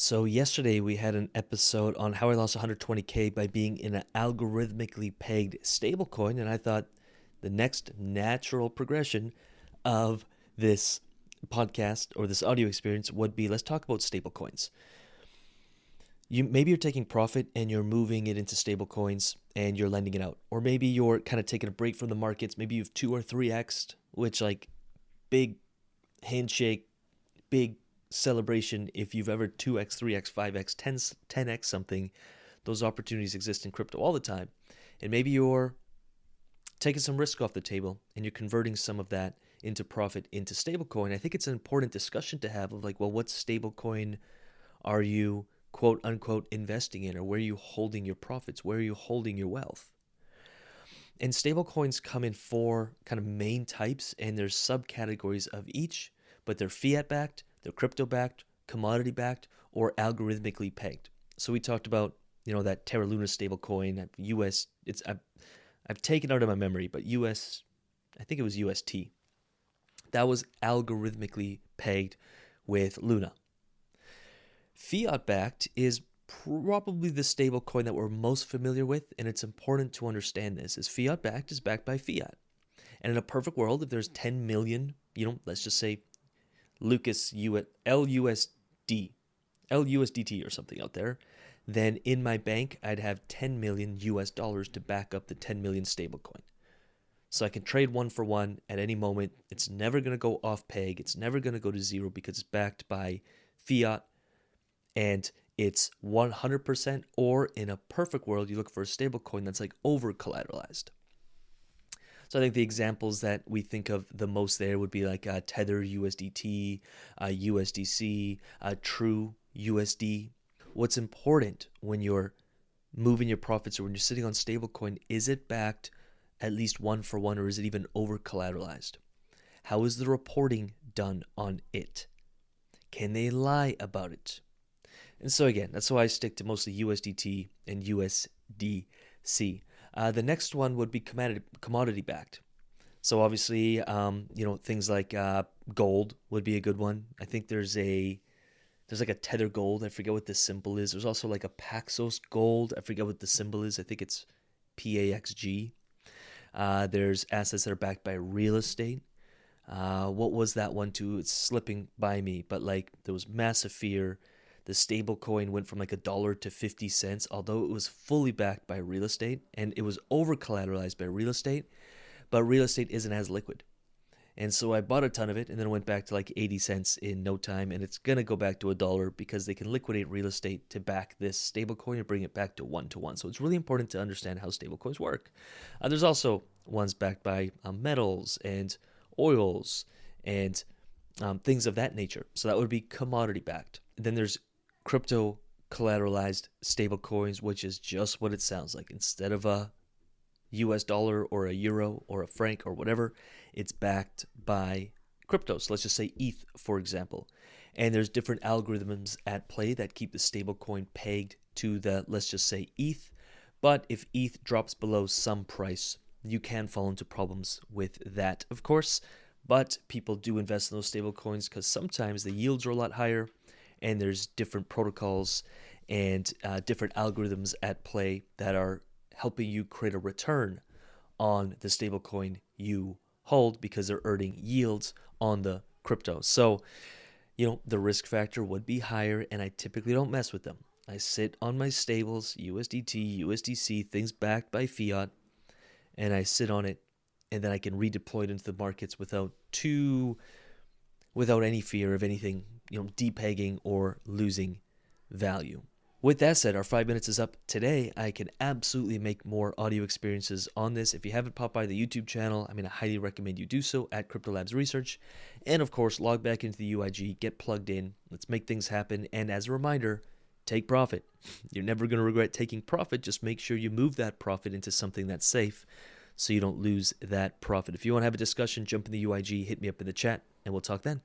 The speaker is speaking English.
So yesterday we had an episode on how I lost 120K by being in an algorithmically pegged stablecoin, and I thought the next natural progression of this podcast or this audio experience would be, let's talk about stablecoins. Maybe you're taking profit and you're moving it into stablecoins and you're lending it out, or maybe you're kind of taking a break from the markets. Maybe you've 2 or 3x'd, which like big handshake, big celebration. If you've ever 2x, 3x, 5x, 10x something, those opportunities exist in crypto all the time. And maybe you're taking some risk off the table and you're converting some of that into profit into stablecoin. I think it's an important discussion to have of like, well, what stablecoin are you quote unquote investing in, or where are you holding your profits? Where are you holding your wealth? And stablecoins come in 4 kind of main types, and there's subcategories of each, but they're fiat backed, they're crypto backed, commodity backed, or algorithmically pegged. So we talked about, that Terra Luna stablecoin, US, I've taken it out of my memory, but US, I think it was UST. That was algorithmically pegged with Luna. Fiat backed is probably the stablecoin that we're most familiar with, and it's important to understand this, is fiat backed is backed by fiat. And in a perfect world, if there's 10 million, let's just say LUSDT or something out there, then in my bank, I'd have $10 million to back up the 10 million stablecoin. So I can trade one for one at any moment. It's never going to go off peg. It's never going to go to zero because it's backed by fiat, and it's 100%, or in a perfect world, you look for a stablecoin that's like over collateralized. So I think the examples that we think of the most there would be like Tether USDT, USDC, True USD. What's important when you're moving your profits or when you're sitting on stablecoin, is it backed at least one for one, or is it even over collateralized? How is the reporting done on it? Can they lie about it? And so again, that's why I stick to mostly USDT and USDC. The next one would be commodity backed. So obviously, things like gold would be a good one. I think there's like a Tether gold. I forget what the symbol is. There's also like a Paxos gold. I forget what the symbol is. I think it's PAXG. There's assets that are backed by real estate. What was that one too? It's slipping by me, but like there was massive fear. The stable coin went from like $1 to 50 cents, although it was fully backed by real estate and it was over collateralized by real estate, but real estate isn't as liquid. And so I bought a ton of it and then it went back to like 80 cents in no time, and it's going to go back to $1 because they can liquidate real estate to back this stable coin and bring it back to 1-to-1. So it's really important to understand how stable coins work. There's also ones backed by metals and oils and things of that nature. So that would be commodity backed. Then there's crypto collateralized stable coins, which is just what it sounds like. Instead of a US dollar or a euro or a franc or whatever, it's backed by crypto. So let's just say ETH, for example. And there's different algorithms at play that keep the stable coin pegged to the, let's just say, ETH. But if ETH drops below some price, you can fall into problems with that, of course. But people do invest in those stable coins because sometimes the yields are a lot higher, and there's different protocols and different algorithms at play that are helping you create a return on the stablecoin you hold because they're earning yields on the crypto. So, the risk factor would be higher, and I typically don't mess with them. I sit on my stables, USDT, USDC, things backed by fiat, and I sit on it, and then I can redeploy it into the markets without any fear of anything, depegging or losing value. With that said, our 5 minutes is up today. I can absolutely make more audio experiences on this. If you haven't popped by the YouTube channel, I highly recommend you do so at CryptoLabs Research. And of course, log back into the UIG, get plugged in. Let's make things happen. And as a reminder, take profit. You're never going to regret taking profit. Just make sure you move that profit into something that's safe so you don't lose that profit. If you want to have a discussion, jump in the UIG, hit me up in the chat, and we'll talk then.